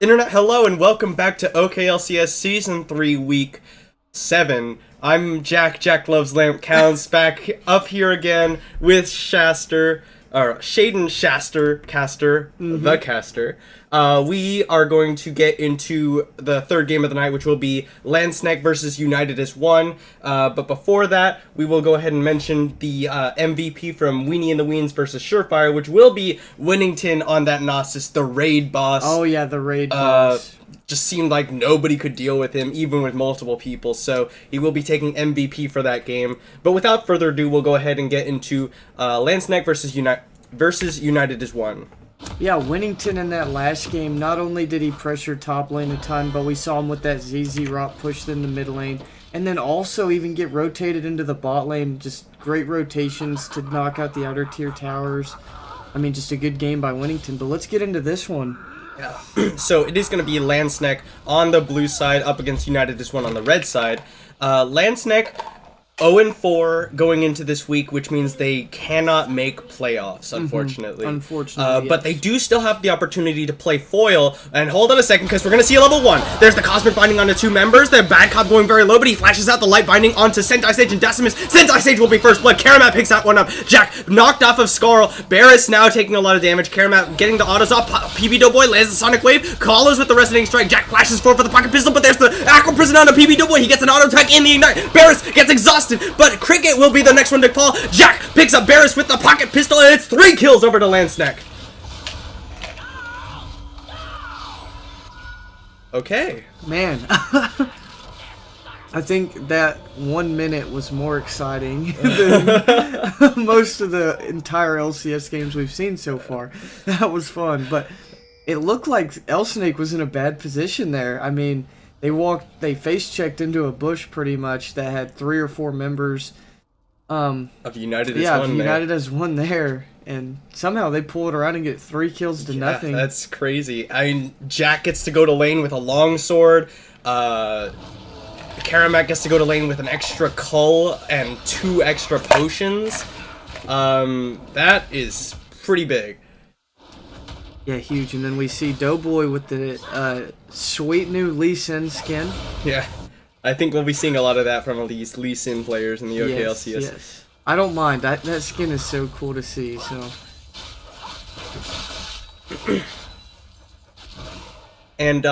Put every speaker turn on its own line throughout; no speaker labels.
Internet, hello and welcome back to OKLCS Season 3 Week 7. I'm Jack Loves Lamp Counts, back up here again with Shaster, or Shaden Shaster, Caster, the Caster. We are going to get into the third game of the night, which will be SNEK versus United as one. But before that, we will go ahead and mention the MVP from Weenie and the Weens versus Surefire, which will be Winnington on that Gnosis, the raid boss.
Oh yeah, the raid boss.
Just seemed like nobody could deal with him, even with multiple people, so he will be taking MVP for that game. But without further ado, we'll go ahead and get into SNEK versus United as one.
Yeah, Winnington in that last game, not only did he pressure top lane a ton, but we saw him with that ZZ Rock pushed in the mid lane, and then also even get rotated into the bot lane. Just great rotations to knock out the outer tier towers. I mean, just a good game by Winnington, but let's get into this one.
Yeah. So it is going to be SNEK on the blue side up against United as one on the red side. SNEK 0-4 going into this week, which means they cannot make playoffs, unfortunately.
Unfortunately,
But they do still have the opportunity to play foil. And hold on a second, because we're going to see a level 1. There's the Cosmic Binding onto two members. The Bad Cop going very low, but he flashes out the Light Binding onto Sentai Sage and Decimus. Sentai Sage will be first blood. Karamat picks that one up. Jack knocked off of Skarl. Barris now taking a lot of damage. Karamat getting the autos off. PB Doughboy lands the Sonic Wave. Follows with the Resonating Strike. Jack flashes forward for the Pocket Pistol, but there's the Aqua Prison onto PB Doughboy. He gets an auto attack in the Ignite. Barris gets exhausted, but Cricket will be the next one to fall. Jack picks up Barris with the Pocket Pistol, and it's 3 kills over to SNEK. Okay.
Man, I think that 1 minute was more exciting than most of the entire LCS games we've seen so far. That was fun, but it looked like SNEK was in a bad position there. I mean, they face-checked into a bush pretty much that had 3 or 4 members.
Of United as
yeah,
one
United
there.
has one there, and somehow they pull it around and get 3 kills to nothing.
That's crazy. I mean, Jack gets to go to lane with a longsword. Karamat gets to go to lane with an extra cull and 2 extra potions. That is pretty big.
Yeah, huge. And then we see Doughboy with the sweet new Lee Sin skin.
Yeah. I think we'll be seeing a lot of that from these Lee Sin players in the OKLCS.
Yes. I don't mind. That skin is so cool to see, so.
And,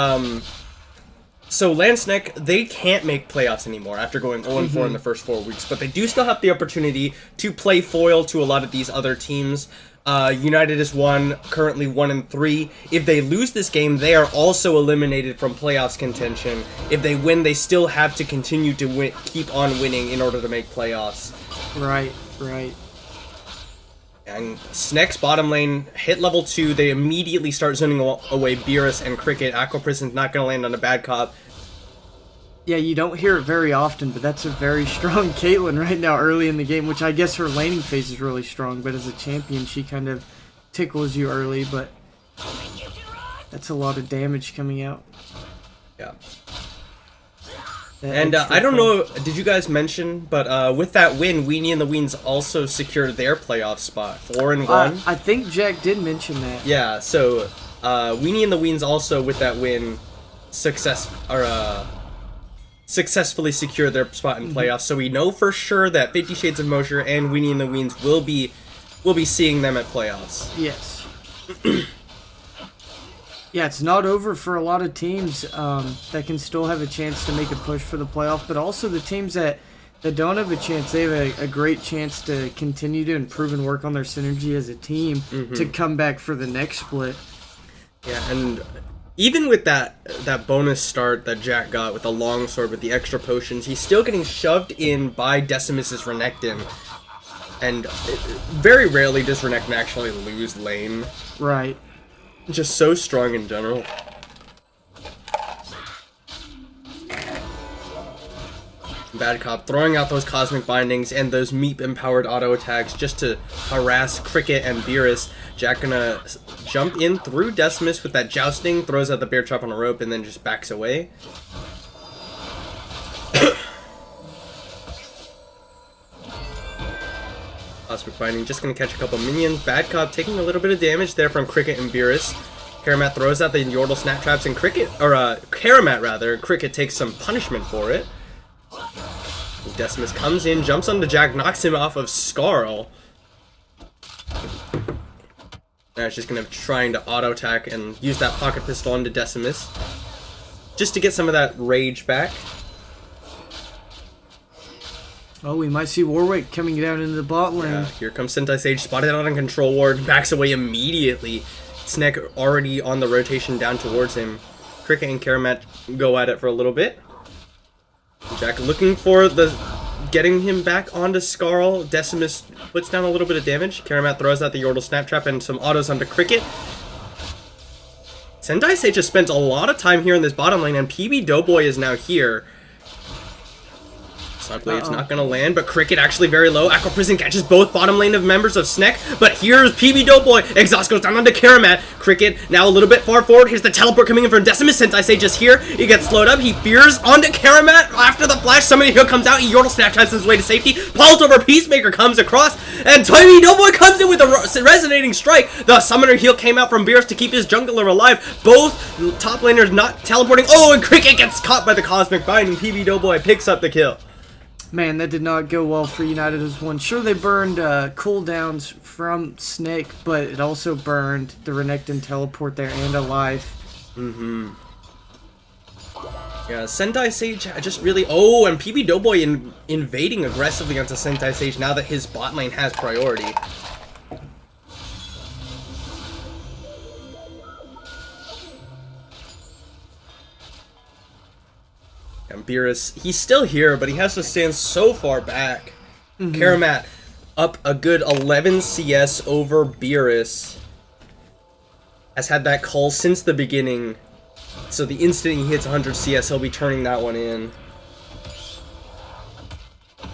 so SNEK, they can't make playoffs anymore after going 0-4 in the first 4 weeks, but they do still have the opportunity to play foil to a lot of these other teams. United is one, currently 1-3. If they lose this game, they are also eliminated from playoffs contention. If they win, they still have to continue to keep on winning in order to make playoffs.
Right.
And SNEK's bottom lane hit level 2. They immediately start zoning away Beerus and Cricket. Aqua Prison's not going to land on a bad cop.
Yeah, you don't hear it very often, but that's a very strong Caitlyn right now early in the game, which I guess her laning phase is really strong, but as a champion, she kind of tickles you early, but that's a lot of damage coming out.
Yeah.
That
And I don't know, did you guys mention, but with that win, Weenie and the Weens also secured their playoff spot, 4-1.
I think Jack did mention that.
Yeah, so Weenie and the Weens also with that win successfully secured their spot in playoffs. So we know for sure that 50 Shades of Mosher and Weenie and the Weens will be seeing them at playoffs.
Yes. Yeah, it's not over for a lot of teams that can still have a chance to make a push for the playoff, but also the teams that don't have a chance, they have a great chance to continue to improve and work on their synergy as a team to come back for the next split.
Yeah, and even with that bonus start that Jack got with the longsword with the extra potions, he's still getting shoved in by Decimus's Renekton. And very rarely does Renekton actually lose lane.
Right.
Just so strong in general. Bad Cop throwing out those Cosmic Bindings and those Meep-empowered auto attacks just to harass Cricket and Beerus. Jack gonna jump in through Decimus with that Jousting, throws out the Bear Trap on a rope, and then just backs away. Cosmic Binding just gonna catch a couple minions. Bad Cop taking a little bit of damage there from Cricket and Beerus. Karamat throws out the Yordle snap traps and Cricket, or Karamat rather, Cricket takes some punishment for it. Decimus comes in, jumps onto Jack, knocks him off of Scarl. Now it's just gonna trying to auto attack and use that pocket pistol onto Decimus, just to get some of that rage back.
Oh, we might see Warwick coming down into the bot lane.
Yeah, here comes Sentai Sage, spotted out on control ward, backs away immediately. SNEK already on the rotation down towards him. Cricket and Karamat go at it for a little bit. Jack looking for the getting him back onto Scarl. Decimus puts down a little bit of damage. Karamat throws out the Yordle snap trap and some autos onto Cricket. Sentai Sage has spent a lot of time here in this bottom lane, and PB Doughboy is now here. Luckily, it's not going to land, but Cricket actually very low. Aqua Prison catches both bottom lane of members of SNEK, but here's PB Doughboy. Exhaust goes down onto Karamat. Cricket now a little bit far forward. Here's the teleport coming in from Decimus. Sentai Sage is here. He gets slowed up. He fears onto Karamat. After the flash, somebody here comes out. He Yordle snap traps his way to safety. Pulls over Peacemaker comes across, and PB Doughboy comes in with a resonating strike. The summoner heal came out from Beerus to keep his jungler alive. Both top laners not teleporting. Oh, and Cricket gets caught by the Cosmic Binding. PB Doughboy picks up the kill.
Man, that did not go well for United as one. Sure, they burned cooldowns from SNEK, but it also burned the Renekton teleport there and a life.
Yeah, Sentai Sage just really... Oh, and PB Doughboy invading aggressively onto Sentai Sage now that his bot lane has priority. And Beerus, he's still here, but he has to stand so far back. Karamat up a good 11 CS over Beerus. Has had that call since the beginning. So the instant he hits 100 CS, he'll be turning that one in.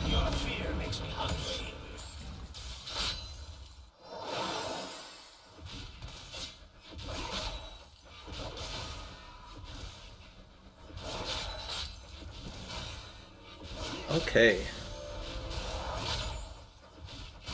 Your fear makes me hungry.
Okay.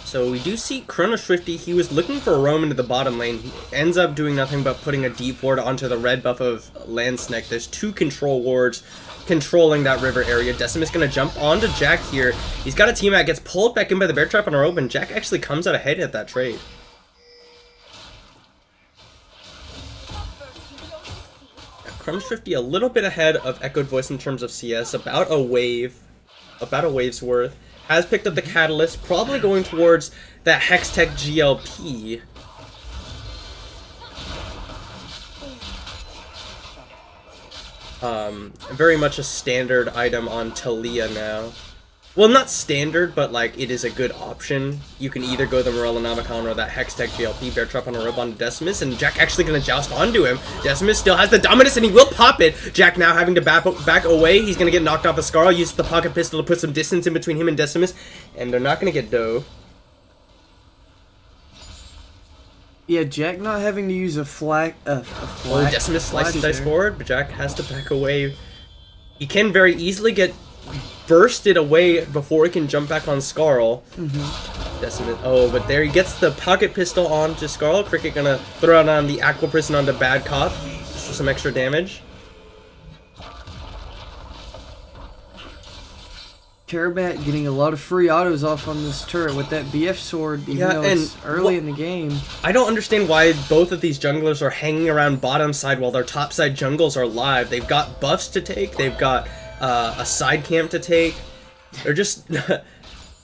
So we do see Chrono Swifty. He was looking for a roam into the bottom lane. He ends up doing nothing but putting a deep ward onto the red buff of Landsneck. There's two control wards controlling that river area. Decimus gonna jump onto Jack here. He's got a teammate, gets pulled back in by the bear trap on a rope, and Jack actually comes out ahead at that trade. Chrono Swifty a little bit ahead of Echoed Voice in terms of CS, about a wave's worth. Has picked up the Catalyst, probably going towards that Hextech GLP. Very much a standard item on Talia now. Well, not standard, but like it is a good option. You can either go the Morella Navicon or that Hextech GLP, bear trap on a rope onto Decimus, and Jack actually gonna joust onto him. Decimus still has the dominance and he will pop it. Jack now having to back away. He's gonna get knocked off a Scarl, uses the pocket pistol to put some distance in between him and Decimus, and they're not gonna get dough.
Yeah, Jack not having to use a flag.
Oh, Decimus slices and dice forward, but Jack has to back away. He can very easily get bursted away before he can jump back on Scarl. Decimus. Oh, but there he gets the pocket pistol onto Scarl. Cricket gonna throw it on the Aqua Prison onto Bad Cop for some extra damage.
Karamat getting a lot of free autos off on this turret with that BF sword, even though it's early in the game.
I don't understand why both of these junglers are hanging around bottom side while their top side jungles are live. They've got buffs to take. They've got a side camp to take. They're just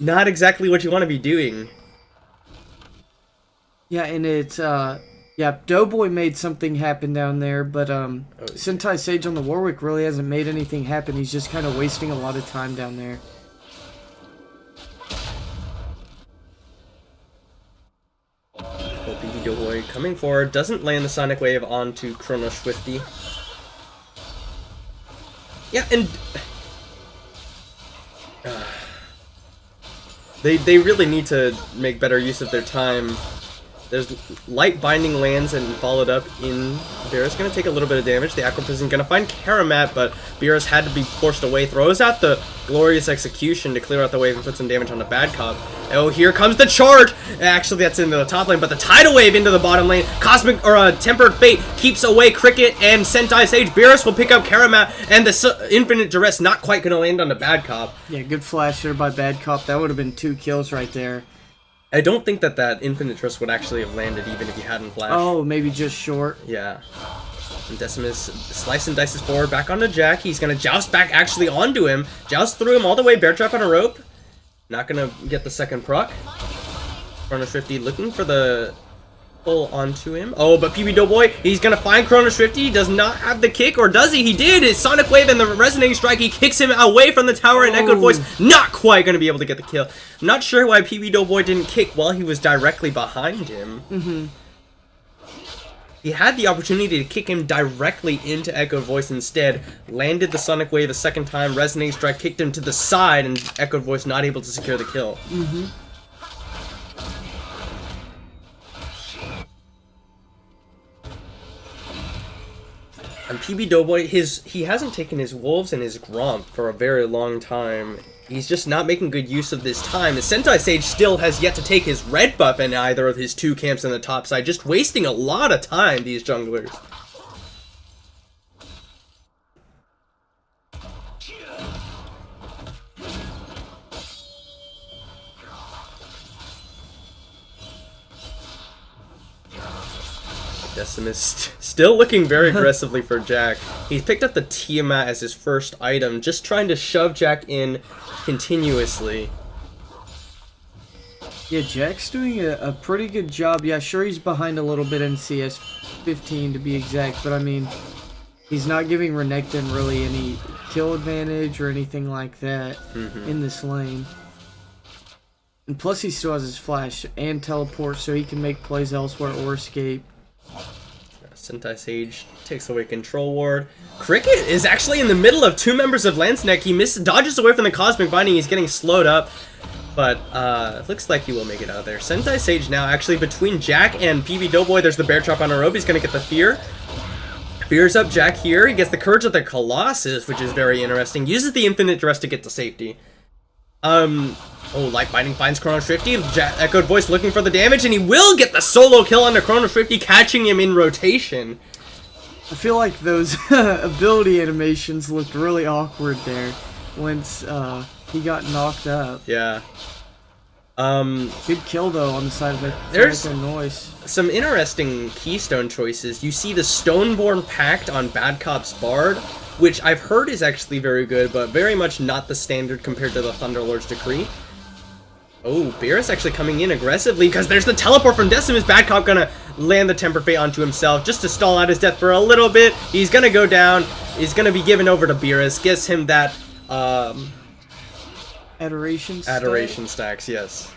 not exactly what you want to be doing.
Yeah, and it's yeah, Doughboy made something happen down there, but Sentai Sage on the Warwick really hasn't made anything happen. He's just kind of wasting a lot of time down there.
BB Doughboy coming forward, doesn't land the Sonic Wave onto Chrono Swifty. Yeah, and they really need to make better use of their time. There's light binding lands and followed up in Beerus. Going to take a little bit of damage. The Aqua Prison going to find Karamat, but Beerus had to be forced away. Throws out the Glorious Execution to clear out the wave and put some damage on the Bad Cop. Oh, here comes the charge! Actually, that's into the top lane, but the Tidal Wave into the bottom lane. Cosmic, or Tempered Fate keeps away Cricket and Sentai Sage. Beerus will pick up Karamat, and the Infinite Duress not quite going to land on the Bad Cop.
Yeah, good flash there by Bad Cop. That would have been 2 kills right there.
I don't think that Infinite Duress would actually have landed even if he hadn't flashed.
Oh, maybe just short.
Yeah. And Decimus slice and dices forward back onto Jack. He's going to joust back actually onto him. Joust through him all the way. Bear Trap on a rope. Not going to get the second proc. Chrono Swifty looking for the pull onto him. Oh, but PB Doughboy, he's going to find Chrono Swifty. He does not have the kick, or does he? He did. It's Sonic Wave and the Resonating Strike. He kicks him away from the tower, and Echoed Voice not quite going to be able to get the kill. I'm not sure why PB Doughboy didn't kick while he was directly behind him. He had the opportunity to kick him directly into Echoed Voice instead. Landed the Sonic Wave a second time. Resonating Strike kicked him to the side, and Echoed Voice not able to secure the kill. And PB Doughboy, he hasn't taken his Wolves and his Gromp for a very long time. He's just not making good use of this time. The Sentai Sage still has yet to take his red buff in either of his 2 camps on the top side, just wasting a lot of time, these junglers. Decimus still looking very aggressively for Jack. He's picked up the Tiamat as his first item, just trying to shove Jack in continuously.
Yeah, Jack's doing a pretty good job. Yeah, sure he's behind a little bit in CS 15 to be exact, but I mean, he's not giving Renekton really any kill advantage or anything like that in this lane. And plus he still has his flash and teleport, so he can make plays elsewhere or escape.
Sentai Sage takes away Control Ward. Cricket is actually in the middle of 2 members of SNEK. He dodges away from the Cosmic Binding. He's getting slowed up, but looks like he will make it out of there. Sentai Sage now actually between Jack and PB Doughboy. There's the Bear Trap on a rope. He's going to get the Fear. Fears up Jack here. He gets the Courage of the Colossus, which is very interesting. Uses the Infinite Duress to get to safety. Oh, Light Binding finds Chrono Swifty. Echoed Voice looking for the damage, and he will get the solo kill onto Chrono Swifty, catching him in rotation.
I feel like those ability animations looked really awkward there once he got knocked up.
Yeah.
Good kill though on the side of it.
There's
noise.
Some interesting keystone choices. You see the Stoneborn Pact on Bad Cop's Bard, which I've heard is actually very good, but very much not the standard compared to the Thunderlord's Decree. Oh, Beerus actually coming in aggressively because there's the teleport from Decimus. Bad Cop gonna land the Temper Fate onto himself just to stall out his death for a little bit. He's gonna go down. He's gonna be given over to Beerus. Gives him that
Adoration
stacks, yes.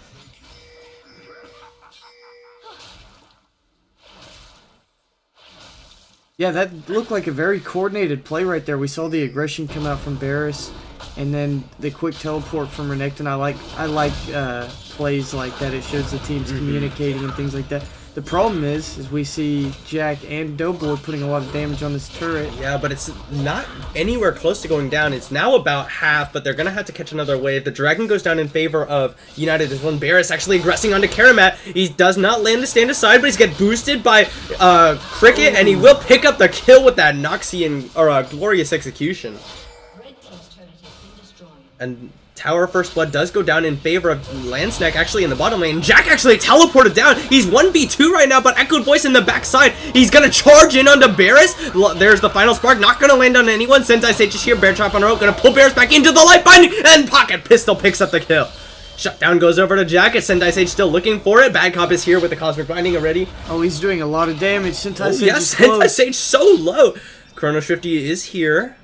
Yeah, that looked like a very coordinated play right there. We saw the aggression come out from Beerus, and then the quick teleport from Renekton. I like plays like that. It shows the teams communicating and things like that. The problem is we see Jack and Doughboy putting a lot of damage on this turret.
Yeah, but it's not anywhere close to going down. It's now about half, but they're going to have to catch another wave. The Dragon goes down in favor of United as one. Beerus actually aggressing onto Karamat. He does not land to stand aside, but he's get boosted by Cricket, and he will pick up the kill with that Noxian, or Glorious Execution. And Tower of First Blood does go down in favor of SNEK actually in the bottom lane. Jack actually teleported down. He's 1v2 right now, but Echoed Voice in the backside. He's gonna charge in onto Beerus. There's the final spark. Not gonna land on anyone. Sentai Sage is here. Bear Trap on a rope. Gonna pull Beerus back into the Light Binding. And Pocket Pistol picks up the kill. Shutdown goes over to Jack. Sentai Sage still looking for it. Bad Cop is here with the Cosmic Binding already.
Oh, he's doing a lot of damage. Sentai Sage
yes,
is close.
Sentai Sage so low. Chrono Swifty is here.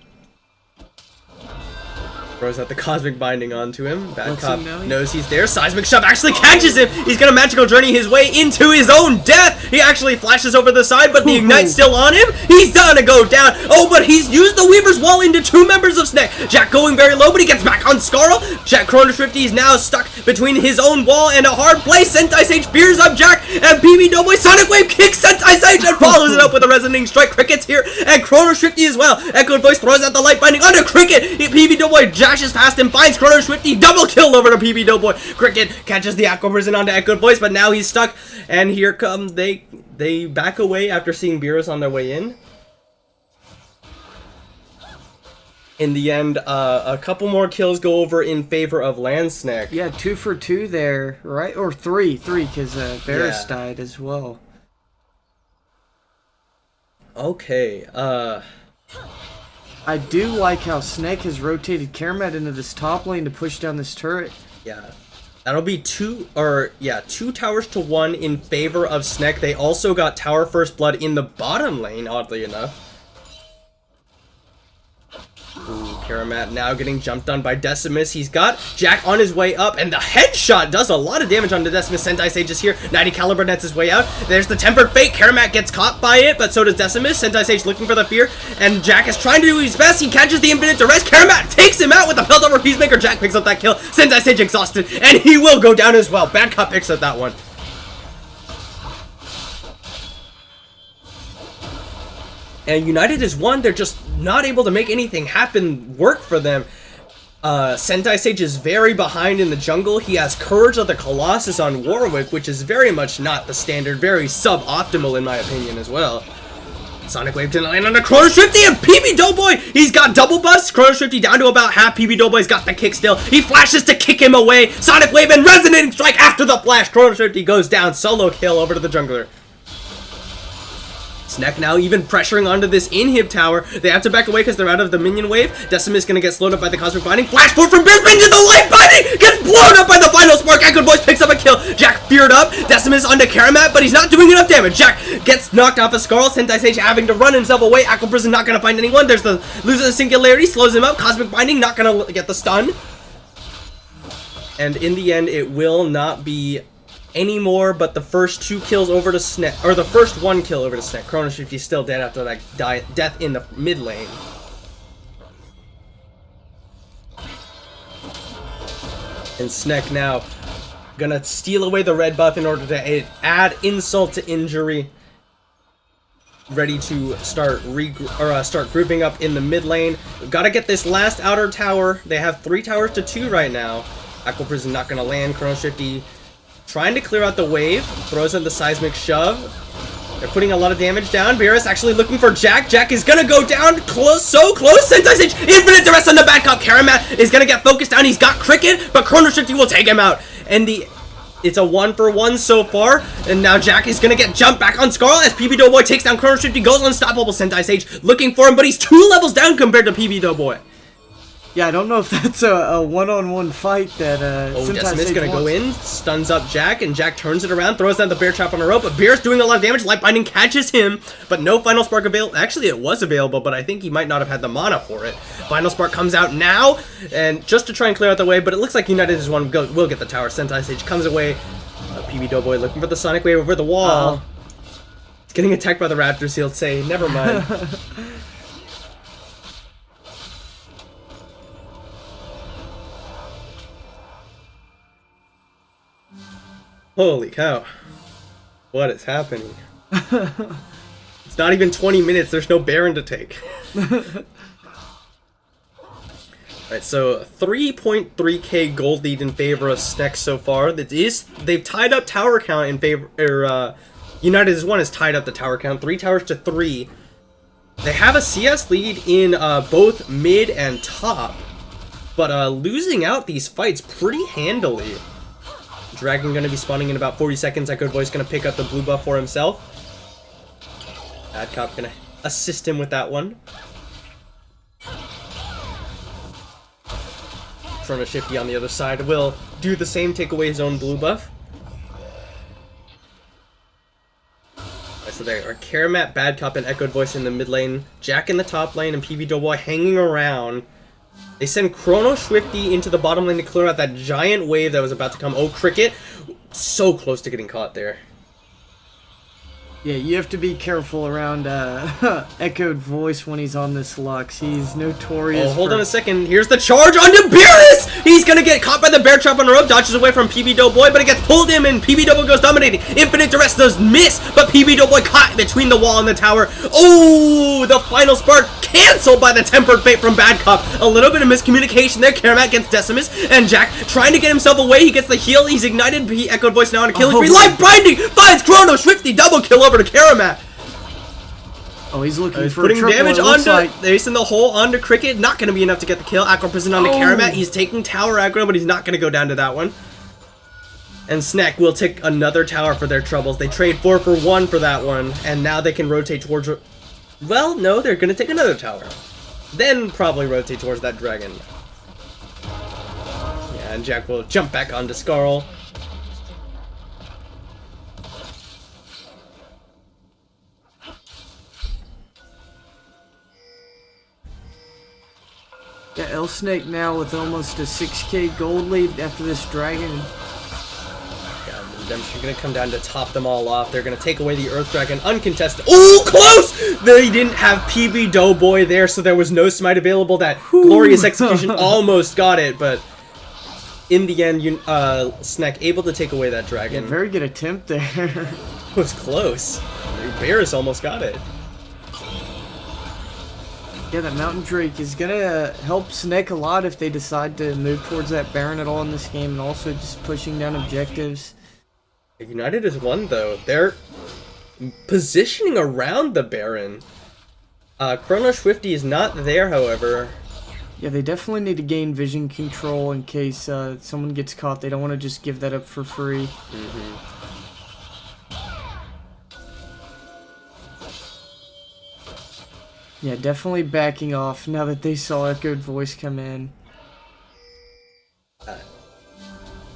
Throws out the Cosmic Binding onto him. Bad Cop knows he's there. Seismic Shove actually catches him. He's gonna Magical Journey his way into his own death. He actually flashes over the side, but the Ignite's still on him. He's gonna go down. Oh, but he's used the Weaver's Wall into 2 members of SNEK. Jack going very low, but he gets back on Scarl. Jack Chrono Swifty is now stuck between his own wall and a hard place. Sentai Sage fears up Jack, and PB Doughboy Sonic Wave kicks Sentai Sage and follows it up with a resonating strike. Cricket's here, and Chrono Swifty as well. Echoed Voice throws out the light binding onto Cricket. PB Doughboy dashes past him, finds Chrono Swifty, double kill over to PB Doughboy. Cricket catches the Aqua Prison onto Echoed Voice, but now he's stuck, and here come they back away after seeing Beerus on their way in. In the end, a couple more kills go over in favor of SNEK.
Yeah, 2 for 2 there, right? Or 3, because Beerus died as well.
Okay,
I do like how SNEK has rotated Karamat into this top lane to push down this turret.
yeah. That'll be 2 towers to 1 in favor of SNEK. They also got Tower First Blood in the bottom lane, oddly enough. Ooh, Karamat now getting jumped on by Decimus. He's got Jack on his way up, and the headshot does a lot of damage on the Decimus. Sentai Sage is here. 90 caliber nets his way out. There's the Tempered Fate. Karamat gets caught by it, but so does Decimus. Sentai Sage looking for the fear, and Jack is trying to do his best. He catches the Infinite Duress. Karamat takes him out with the Pelt over Peacemaker. Jack picks up that kill. Sentai Sage exhausted, and he will go down as well. Bad Cop picks up that one. And United is one, they're just not able to make anything happen work for them. Sentai Sage is very behind in the jungle. He has Courage of the Colossus on Warwick, which is very much not the standard, very suboptimal in my opinion as well. Sonic Wave didn't land on the Chrono Swifty, and PB Doughboy, he's got double busts. Chrono Swifty down to about half. PB Doughboy's got the kick still. He flashes to kick him away. Sonic Wave and Resonating Strike after the flash. Chrono Swifty goes down. Solo kill over to the jungler. SNEK now even pressuring onto this inhib tower. They have to back away because they're out of the minion wave. Decimus gonna get slowed up by the Cosmic Binding. Flash forward from Beerus into the light binding! Gets blown up by the final spark. Echoed Voice picks up a kill. Jack feared up. Decimus onto Karamat, but he's not doing enough damage. Jack gets knocked off a Scarl. Sentai Sage having to run himself away. Aqua Prison not gonna find anyone. There's the loses the singularity, slows him up. Cosmic Binding not gonna get the stun. And in the end, it will not be anymore, but the first 2 kills over to SNEK, or the first 1 kill over to SNEK. Chrono Swifty's still dead after that death in the mid lane. And SNEK now gonna steal away the red buff in order to add insult to injury. Ready to start start grouping up in the mid lane. We've got to get this last outer tower. They have 3 towers to 2 right now. Aqua Prison not gonna land. Chrono Swifty trying to clear out the wave, throws in the seismic shove. They're putting a lot of damage down. Beerus actually looking for Jack. Jack is gonna go down close, so close. Sentai Sage, Infinite Duress on the back up. Karamat is gonna get focused down. He's got Cricket, but Chrono Swifty will take him out. And it's a 1-for-1 so far. And now Jack is gonna get jumped back on Scarl as PB Doughboy takes down Chrono Swifty, goes unstoppable. Sentai Sage looking for him, but he's 2 levels down compared to PB Doughboy.
Yeah, I don't know if that's a one-on-one fight that
Decimus gonna go in, stuns up Jack, and Jack turns it around, throws down the bear trap on a rope, but Beerus doing a lot of damage. Light Binding catches him, but no Final Spark available. Actually, it was available, but I think he might not have had the mana for it. Final Spark comes out now, and just to try and clear out the way, but it looks like United is one will get the tower. Sentai Sage comes away. PB Doughboy looking for the Sonic Wave over the wall. It's getting attacked by the Raptors, he'll say, never mind. Holy cow. What is happening? It's not even 20 minutes, there's no Baron to take. Alright, so 3.3k gold lead in favor of SNEK so far. They've tied up tower count in favor, United as one has tied up the tower count, 3 towers to 3. They have a CS lead in both mid and top, but losing out these fights pretty handily. Dragon gonna be spawning in about 40 seconds. Echoed Voice gonna pick up the blue buff for himself. Bad Cop gonna assist him with that one. Chrono Swifty on the other side will do the same, take away his own blue buff. Right, so there are Karamat, Bad Cop, and Echoed Voice in the mid lane. Jack in the top lane, and PB Doughboy hanging around. They send Chrono Swifty into the bottom lane to clear out that giant wave that was about to come. Oh, Cricket. So close to getting caught there.
Yeah, you have to be careful around Echoed Voice when he's on this Lux. He's notorious.
Oh, hold on a second. Here's the charge onto Beerus! He's gonna get caught by the bear trap on the rope, dodges away from PB Doughboy, but it gets pulled in, and PB Doughboy goes dominating. Infinite Duress does miss, but PB Doughboy caught between the wall and the tower. Oh, the final spark canceled by the Tempered Fate from Bad Cop. A little bit of miscommunication there. Karamat gets Decimus, and Jack trying to get himself away. He gets the heal. He's ignited. He Echoed Voice now on a killing spree. Life Binding finds Chrono Swifty. Double kill over to Karamat.
Oh, he's looking
He's
for
putting
a triple.
damage
It looks
onto
like.
Ace in the hole onto Cricket. Not going to be enough to get the kill. Aggro Prison onto Karamat. He's taking tower aggro, but he's not going to go down to that one. And SNEK will take another tower for their troubles. They trade 4 for 1 for that one, and now they can rotate towards. Well, no, they're going to take another tower. Then probably rotate towards that dragon. Yeah, and Jack will jump back onto Skarl.
Yeah, SNEK now with almost a 6k gold lead after this dragon.
Yeah, Redemption gonna come down to top them all off. They're gonna take away the Earth Dragon uncontested. Oh, close! They didn't have PB Doughboy there, so there was no smite available. That glorious execution almost got it, but in the end, SNEK able to take away that dragon.
Yeah, very good attempt there.
It was close. Beerus almost got it.
Yeah, that Mountain Drake is gonna help SNEK a lot if they decide to move towards that Baron at all in this game, and also just pushing down objectives.
United is one though. They're positioning around the Baron. Chrono Swifty is not there, however.
Yeah, they definitely need to gain vision control in case someone gets caught. They don't want to just give that up for free. Yeah, definitely backing off now that they saw Echoed Voice come in.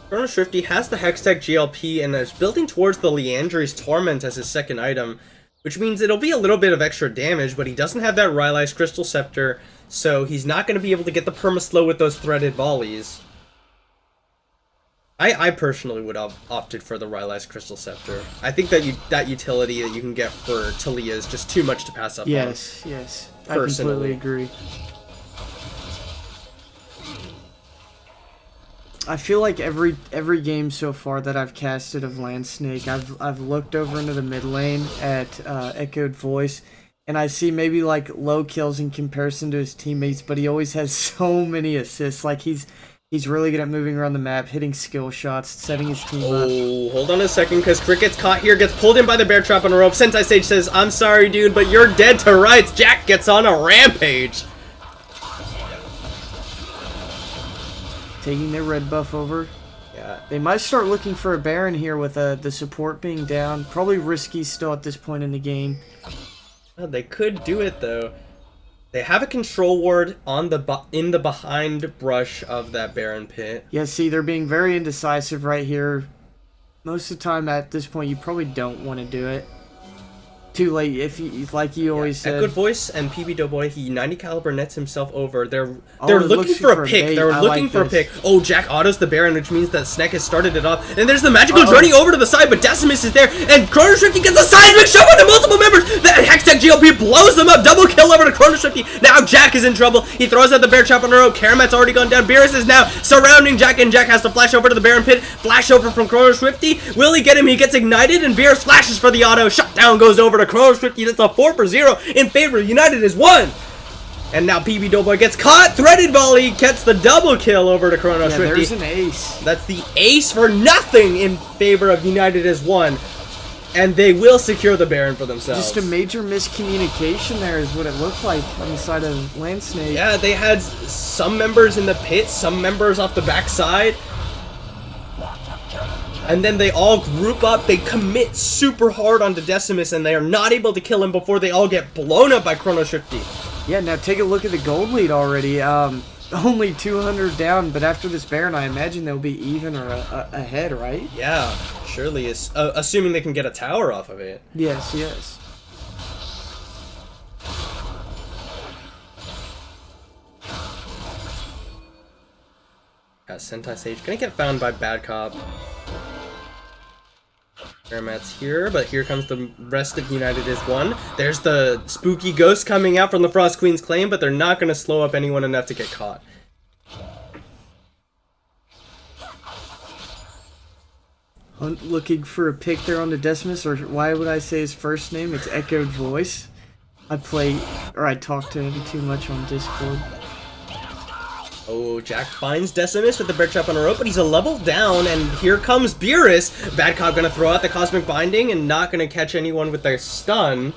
Chrono Swifty has the Hextech GLP and is building towards the Leandri's Torment as his second item, which means it'll be a little bit of extra damage, but he doesn't have that Rylai's Crystal Scepter, so he's not going to be able to get the perma-slow with those threaded volleys. I personally would have opted for the Rylai's Crystal Scepter. I think that that utility that you can get for Talia is just too much to pass up on.
Yes, I completely agree. I feel like every game so far that I've casted of Land Snake, I've looked over into the mid lane at Echoed Voice, and I see maybe like low kills in comparison to his teammates, but he always has so many assists. Like he's really good at moving around the map, hitting skill shots, setting his team up.
Oh, hold on a second, because Cricket's caught here, gets pulled in by the bear trap on a rope. Sentai Sage says, "I'm sorry, dude, but you're dead to rights." Jack gets on a rampage.
Taking their red buff over.
Yeah.
They might start looking for a Baron here with the support being down. Probably risky still at this point in the game.
Well, they could do it, though. They have a control ward on in the behind brush of that Baron pit.
Yeah, see, they're being very indecisive right here. Most of the time at this point, you probably don't want to do it. Too late, if you, like you always said.
Echoed Voice and PB Doughboy, he 90 caliber nets himself over. They're
they're
looking for a pick. They're looking for a pick. Oh, Jack autos the Baron, which means that SNEK has started it off. And there's the magical journey over to the side, but Decimus is there, and Chrono Swifty gets a seismic shove onto multiple members. That Hextech GLP blows them up. Double kill over to Chrono Swifty. Now Jack is in trouble. He throws out the bear trap on the rope. Karamat's already gone down. Beerus is now surrounding Jack, and Jack has to flash over to the Baron pit. Flash over from Chrono Swifty. Will he get him? He gets ignited, and Beerus flashes for the auto. Shutdown goes over to Chrono Swifty. That's a 4 for 0 in favor of United is 1. And now PB Doughboy gets caught. Threaded volley gets the double kill over to Chrono Swifty.
There's an ace.
That's the ace for nothing in favor of United is 1. And they will secure the Baron for themselves.
Just a major miscommunication there is what it looked like on the side of Land Snake.
Yeah, they had some members in the pit, some members off the backside. And then they all group up, they commit super hard onto Decimus, and they are not able to kill him before they all get blown up by Chrono Swifty.
Yeah, now take a look at the gold lead already. Only 200 down, but after this Baron, I imagine they'll be even or ahead, right?
Yeah, surely is. Assuming they can get a tower off of it.
Yes.
Sentai Sage gonna get found by Bad Cop. Karamat's here, but here comes the rest of United as one. There's the spooky ghost coming out from the Frost Queen's claim, but they're not going to slow up anyone enough to get caught.
Hunt looking for a pick there on the Decimus, or why would I say his first name? It's Echoed Voice. I talk to him too much on Discord.
Oh, Jack finds Decimus with the bear trap on a rope, but he's a level down, and here comes Beerus. Bad Cop gonna throw out the Cosmic Binding and not gonna catch anyone with their stun.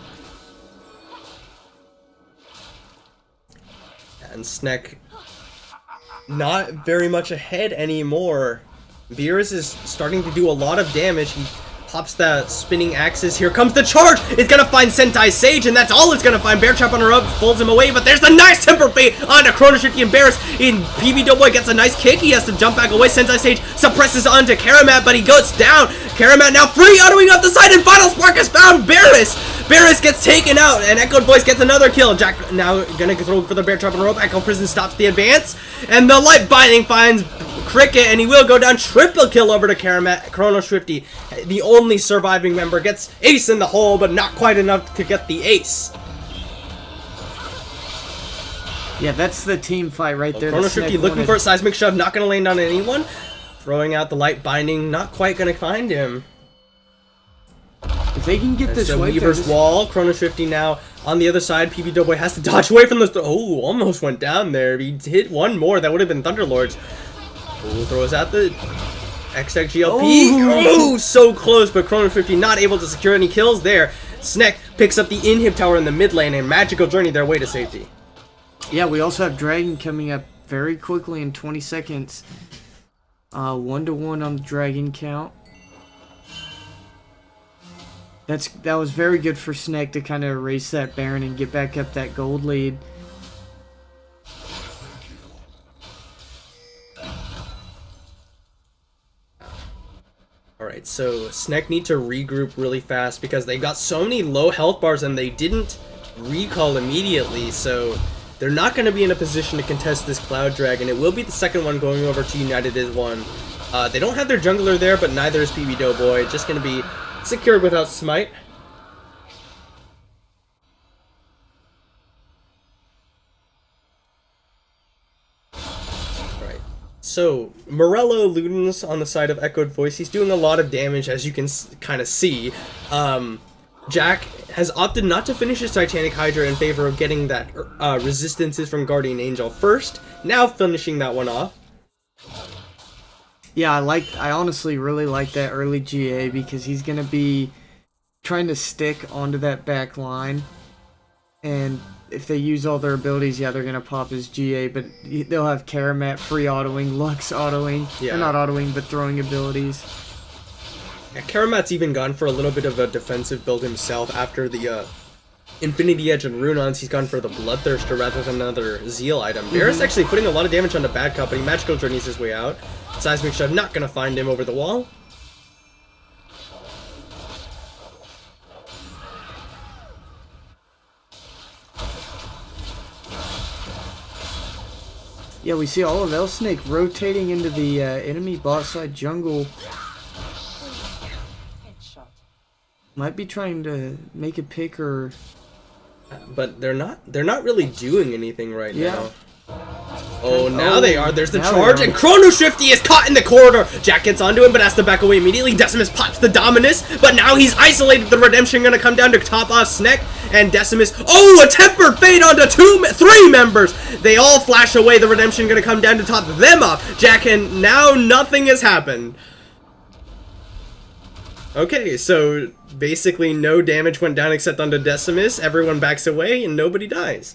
And SNEK not very much ahead anymore. Beerus is starting to do a lot of damage. He pops the spinning axes. Here comes the charge. It's gonna find Sentai Sage, and that's all it's gonna find. Bear trap on a rope, folds him away, but there's the nice temper fate onto Chrono Shifty and Beerus. PB Doughboy gets a nice kick. He has to jump back away. Sentai Sage suppresses onto Karamat, but he goes down. Karamat now free, autoing up the side, and Final Spark has found Beerus. Beerus gets taken out, and Echoed Voice gets another kill. Jack now gonna throw for the bear trap on a rope. Echo Prison stops the advance, and the light binding finds Cricket, and he will go down. Triple kill over to Karamat. Chrono Swifty, the only surviving member, gets ace in the hole, but not quite enough to get the ace.
Yeah, that's the team fight right there.
Chrono Swifty looking for a seismic shove, not going to land on anyone. Throwing out the light binding, not quite going to find him.
If they can get this wave,
Weaver's wall. Chrono Swifty now on the other side. PB Doughboy has to dodge away from the. Oh, almost went down there. He hit one more. That would have been Thunderlords. Oh, throws out the XXGLP. Oh, so close, but Chrono Swifty not able to secure any kills there. SNEK picks up the inhib tower in the mid lane and Magical Journey their way to safety.
Yeah, we also have Dragon coming up very quickly in 20 seconds. 1-to-1 on the Dragon count. That was very good for SNEK to kind of erase that Baron and get back up that gold lead.
Alright, so SNEK need to regroup really fast because they got so many low health bars and they didn't recall immediately, so they're not going to be in a position to contest this Cloud Dragon. It will be the second one going over to United as one. They don't have their jungler there, but neither is PB Doughboy. Just going to be secured without Smite. So, Morello Ludens on the side of Echoed Voice, he's doing a lot of damage, as you can kind of see. Jack has opted not to finish his Titanic Hydra in favor of getting that resistances from Guardian Angel first, now finishing that one off.
Yeah, I honestly really like that early GA because he's going to be trying to stick onto that back line, and if they use all their abilities, yeah, they're going to pop his GA, but they'll have Karamat free autoing, Lux autoing,
yeah.
Not autoing, but throwing abilities.
Yeah, Karamat's even gone for a little bit of a defensive build himself after the Infinity Edge and Runons. He's gone for the Bloodthirster rather than another Zeal item. Beerus actually putting a lot of damage on the Bad Company. Magical Journey's his way out. Seismic Shove not going to find him over the wall.
Yeah, we see all of SNEK rotating into the enemy bot side jungle. Might be trying to make a pick or...
But they're not really doing anything right now. Oh, now
Oh,
they are. There's the
now
charge,
they are.
and Chrono Swifty is caught in the corridor. Jack gets onto him, but has to back away immediately. Decimus pops the Dominus, but now he's isolated. The Redemption gonna come down to top off SNEK, and Decimus. Oh, a tempered fate onto three members. They all flash away. The Redemption gonna come down to top them off. Jack, and now nothing has happened. Okay, so basically no damage went down except onto Decimus. Everyone backs away, and nobody dies.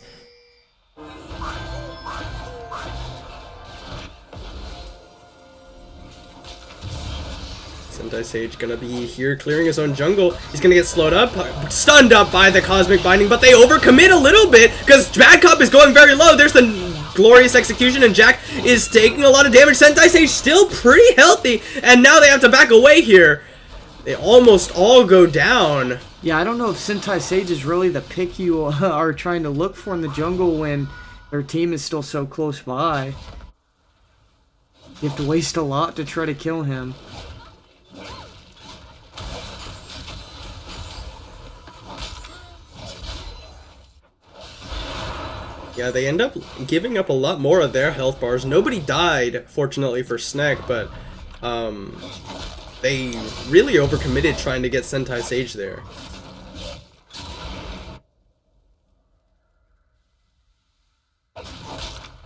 Sentai Sage gonna be here clearing his own jungle. He's gonna get slowed up, stunned up by the Cosmic Binding, but they overcommit a little bit because Bad Cop is going very low. There's the glorious execution, and Jack is taking a lot of damage. Sentai Sage still pretty healthy, and now they have to back away here. They almost all go down.
Yeah, I don't know if Sentai Sage is really the pick you are trying to look for in the jungle when their team is still so close by. You have to waste a lot to try to kill him.
Yeah, they end up giving up a lot more of their health bars. Nobody died, fortunately for SNEK, but they really overcommitted trying to get Sentai Sage there.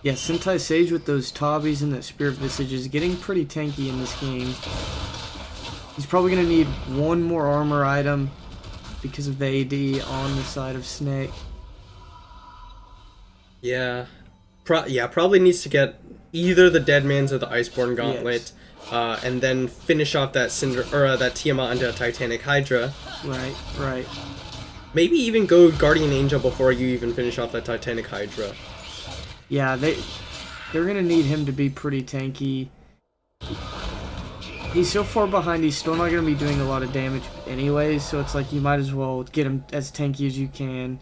Yeah, Sentai Sage with those Tabis and that Spirit Visage is getting pretty tanky in this game. He's probably going to need one more armor item because of the AD on the side of SNEK.
Yeah. Probably needs to get either the Deadman's or the Iceborne Gauntlet, yes. And then finish off that that Tiamat onto a Titanic Hydra.
Right.
Maybe even go Guardian Angel before you even finish off that Titanic Hydra.
Yeah, they're gonna need him to be pretty tanky. He's so far behind, he's still not gonna be doing a lot of damage anyways, so it's like you might as well get him as tanky as you can.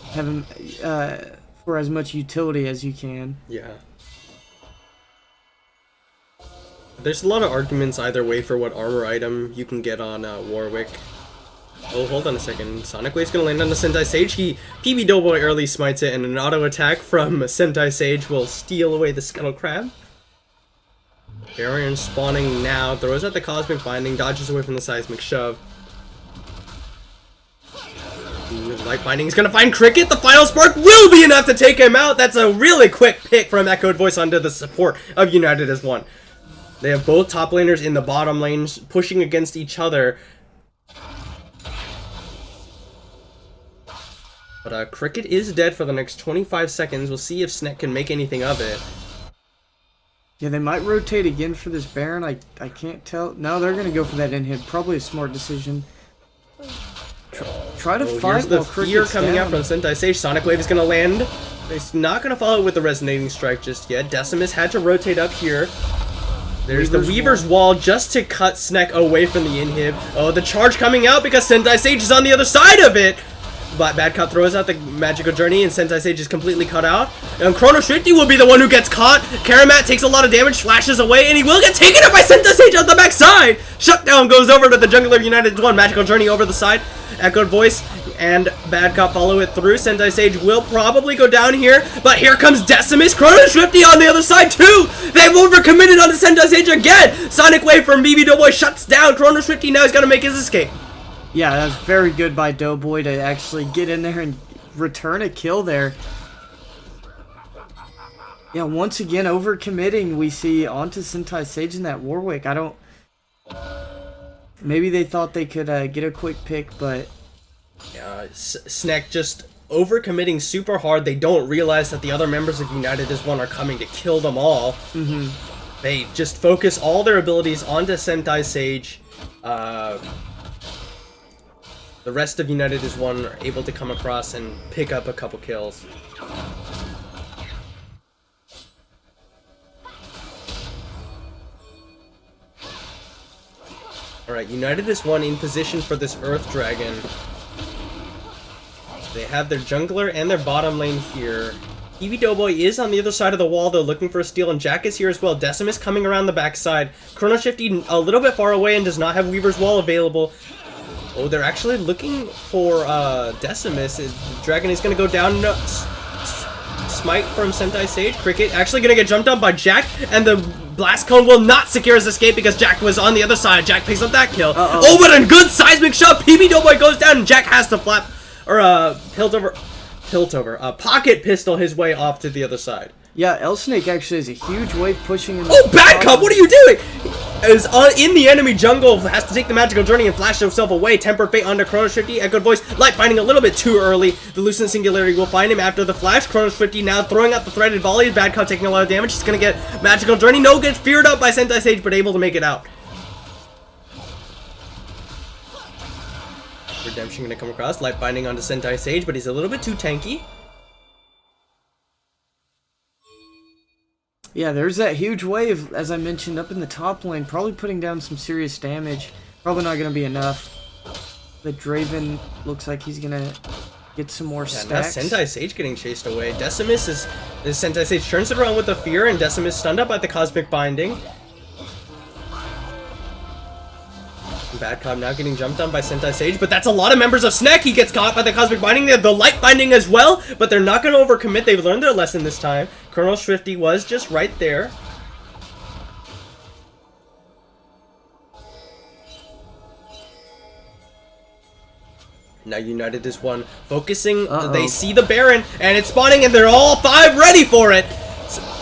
Have him for as much utility as you can.
Yeah. There's a lot of arguments either way for what armor item you can get on Warwick. Oh, hold on a second. Sonic Wave's gonna land on the Sentai Sage. PB Doughboy early smites it, and an auto attack from Sentai Sage will steal away the Scuttle Crab. Baron spawning now, throws out the Cosmic Binding, dodges away from the Seismic Shove. Light Binding is gonna find Cricket. The final spark will be enough to take him out. That's a really quick pick from Echoed Voice onto the support of United as one. They have both top laners in the bottom lanes pushing against each other. But Cricket is dead for the next 25 seconds. We'll see if SNEK can make anything of it.
Yeah, they might rotate again for this Baron. I can't tell. No, they're going to go for that inhib. Probably a smart decision. Try to fight while Cricket's
coming
down.
out from Sentai Sage. Sonic Wave is going to land. It's not going to follow with the Resonating Strike just yet. Decimus had to rotate up here. There's the Weaver's Wall just to cut SNEK away from the inhib. Oh, the charge coming out because Sentai Sage is on the other side of it. But Bad Cop throws out the Magical Journey and Sentai Sage is completely cut out. And Chrono Shifty will be the one who gets caught. Karamat takes a lot of damage, flashes away, and he will get taken up by Sentai Sage on the backside. Shutdown goes over to the Jungler United 1. Magical Journey over the side. Echoed Voice and Bad Cop follow it through. Sentai Sage will probably go down here, but here comes Decimus. Chrono Shifty on the other side too. They've overcommitted on the Sentai Sage again. Sonic Wave from BB Doughboy shuts down. Chrono Shifty now is going to make his escape.
Yeah, that was very good by Doughboy to actually get in there and return a kill there. Yeah, once again, overcommitting we see onto Sentai Sage and that Warwick. Maybe they thought they could get a quick pick, but...
Yeah, SNEK just overcommitting super hard. They don't realize that the other members of United as One are coming to kill them all. They just focus all their abilities onto Sentai Sage. The rest of United as One are able to come across and pick up a couple kills. Alright, United as One in position for this Earth Dragon. They have their jungler and their bottom lane here. EV Doughboy is on the other side of the wall though, looking for a steal, and Jack is here as well. Decimus coming around the backside. Chrono Shifty a little bit far away and does not have Weaver's Wall available. Oh, they're actually looking for Decimus. The dragon is going to go down. Smite from Sentai Sage. Cricket actually going to get jumped on by Jack, and the Blast Cone will not secure his escape because Jack was on the other side. Jack picks up that kill. Oh, but a good seismic shot. PB Doughboy goes down, and Jack has to flap, or pocket pistol his way off to the other side.
Yeah, SNEK actually has a huge wave pushing in.
Oh, Bad Cop, what are you doing? Is in the enemy jungle, has to take the Magical Journey and flash himself away. Tempered Fate onto Chrono Shifty. Echoed Voice, Light Binding a little bit too early. The Lucent Singularity will find him after the flash. Chrono Shifty now throwing out the threaded volleys. Bad Cop taking a lot of damage. He's gonna get Magical Journey. No, gets feared up by Sentai Sage, but able to make it out. Redemption gonna come across. Light Binding onto Sentai Sage, but he's a little bit too tanky.
Yeah, there's that huge wave, as I mentioned, up in the top lane, probably putting down some serious damage. Probably not going to be enough. The Draven looks like he's going to get some more stacks.
Now Sentai Sage getting chased away. Decimus is... The Sentai Sage turns it around with the Fear, and Decimus stunned up by the Cosmic Binding. Bad Cop now getting jumped on by Sentai Sage, but that's a lot of members of SNEK. He gets caught by the Cosmic Binding. They have the Light Binding as well, but they're not going to overcommit. They've learned their lesson this time. Colonel Swifty was just right there. Now United is one, focusing. They see the Baron, and it's spawning, and they're all 5 ready for it.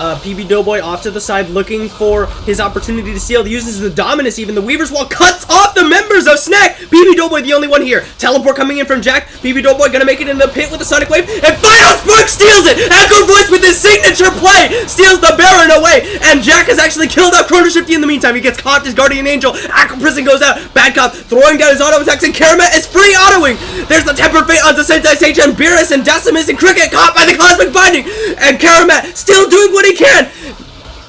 PB Doughboy off to the side looking for his opportunity to steal. He uses the Dominus even. The Weaver's Wall cuts off the members of SNEK. PB Doughboy the only one here. Teleport coming in from Jack. PB Doughboy gonna make it in the pit with the Sonic Wave. And Final Spark steals it! Echo Voice with his signature play steals the Baron away. And Jack has actually killed out Chrono Shifty in the meantime. He gets caught as Guardian Angel. Aqua Prison goes out. Bad Cop throwing down his auto attacks, and Karamat is free autoing. There's the Temper Fate onto Sentai Sage, and Beerus and Decimus and Cricket caught by the Cosmic Binding. And Karamat still doing what he can.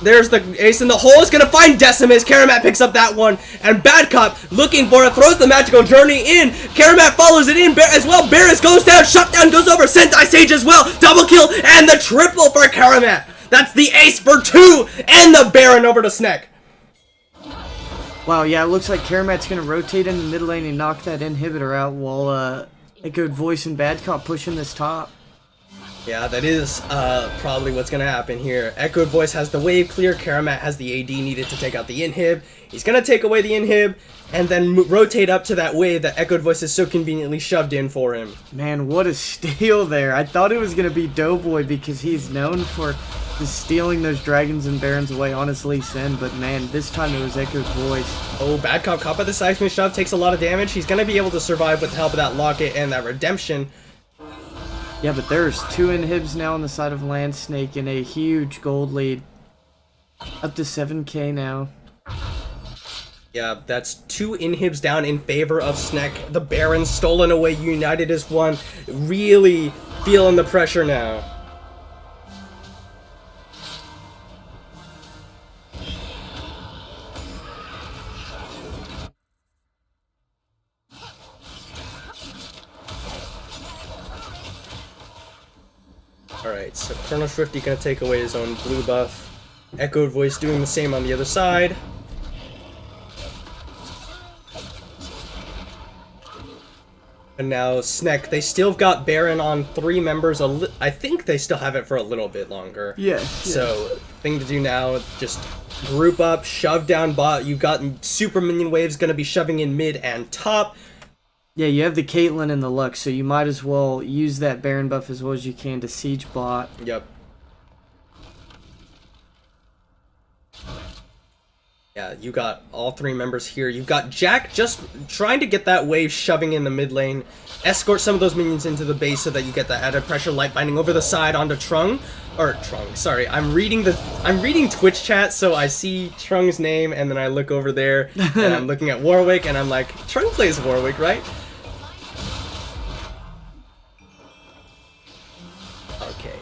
There's the ace in the hole. Is gonna find Decimus. Karamat picks up that one, and Bad Cop looking for it, throws the magical journey in. Karamat follows it in as well. Beerus goes down. Shutdown goes over. Sentai Sage as well. Double kill and the triple for Karamat. That's the ace for 2 and the Baron over to SNEK.
Wow, yeah, it looks like Karamat's gonna rotate in the mid lane and knock that inhibitor out while Echoed Voice and Bad Cop pushing this top.
Yeah, that is probably what's going to happen here. Echoed Voice has the wave clear. Karamat has the AD needed to take out the inhib. He's going to take away the inhib and then rotate up to that wave that Echoed Voice is so conveniently shoved in for him.
Man, what a steal there. I thought it was going to be Doughboy because he's known for just stealing those dragons and barons away on his Lee Sin, but man, this time it was Echoed Voice.
Oh, Bad Cop caught by the seismic shove, takes a lot of damage. He's going to be able to survive with the help of that locket and that redemption.
Yeah, but there's 2 inhibs now on the side of Land Snake and a huge gold lead. Up to 7k now.
Yeah, that's 2 inhibs down in favor of SNEK. The Baron stolen away. United is one. Really feeling the pressure now. Alright, so Colonel Swifty gonna take away his own blue buff. Echoed Voice doing the same on the other side. And now SNEK, they still have got Baron on 3 members. I think they still have it for a little bit longer.
Yes.
So, thing to do now, just group up, shove down bot. You've got super minion waves gonna be shoving in mid and top.
Yeah, you have the Caitlyn and the Lux, so you might as well use that Baron buff as well as you can to siege bot.
Yep. Yeah, you got all 3 members here. You've got Jack just trying to get that wave shoving in the mid lane. Escort some of those minions into the base so that you get that added pressure. Light binding over the side onto Trung. Or Trung, sorry. I'm reading Twitch chat, so I see Trung's name, and then I look over there, and I'm looking at Warwick, and I'm like, Trung plays Warwick, right? Okay.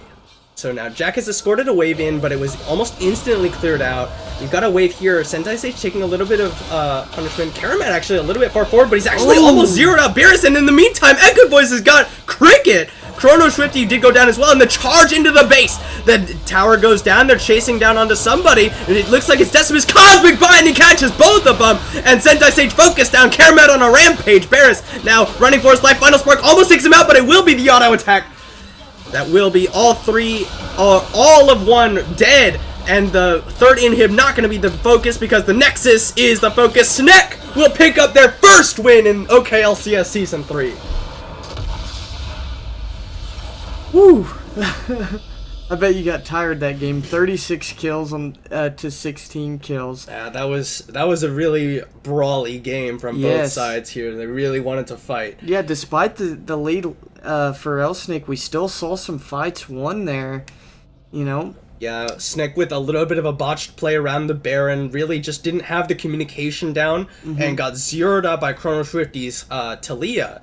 So now Jack has escorted a wave in, but it was almost instantly cleared out. You've got a wave here. Sentai Sage taking a little bit of punishment. Karamat actually a little bit far forward, but he's actually almost zeroed out Beerus, and in the meantime, Echoed Voice has got Cricket. Chrono Swifty did go down as well, and the charge into the base. The tower goes down. They're chasing down onto somebody, and it looks like it's Decimus. Cosmic Binding catches both of them, and Sentai Sage focused down. Karamat on a rampage. Beerus now running for his life. Final Spark almost takes him out, but it will be the auto attack. That will be all 3, all of 1 dead, and the 3rd inhib not going to be the focus because the Nexus is the focus. SNEK will pick up their first win in OKLCS Season 3.
Woo! I bet you got tired that game. 36 kills on to 16 kills.
Yeah, that was a really brawly game from both sides here. They really wanted to fight.
Yeah, despite the lead for SNEK, we still saw some fights won there, you know?
Yeah, SNEK with a little bit of a botched play around the Baron, really just didn't have the communication down and got zeroed out by Chrono Swifty's Talia.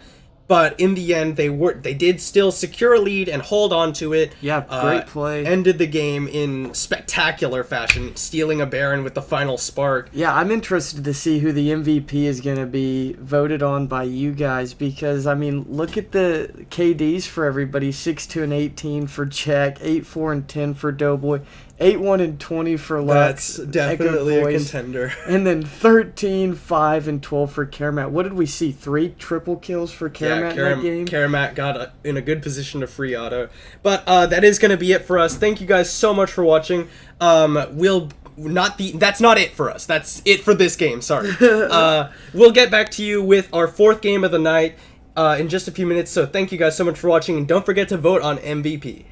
But in the end, they did still secure a lead and hold on to it.
Yeah, great play.
Ended the game in spectacular fashion, stealing a Baron with the final spark.
Yeah, I'm interested to see who the MVP is going to be voted on by you guys because, I mean, look at the KDs for everybody. 6-2 and 18 for Czech, 8-4 and 10 for Doughboy, 8-1 and 20 for Lux.
That's definitely
Echo
a
Voice,
contender.
And then 13, 5, and 12 for Karamat. What did we see? 3 triple kills for Karamat in that game?
Karamat got in a good position to free auto. But that is going to be it for us. Thank you guys so much for watching. That's not it for us. That's it for this game. Sorry. We'll get back to you with our 4th game of the night in just a few minutes. So thank you guys so much for watching, and don't forget to vote on MVP.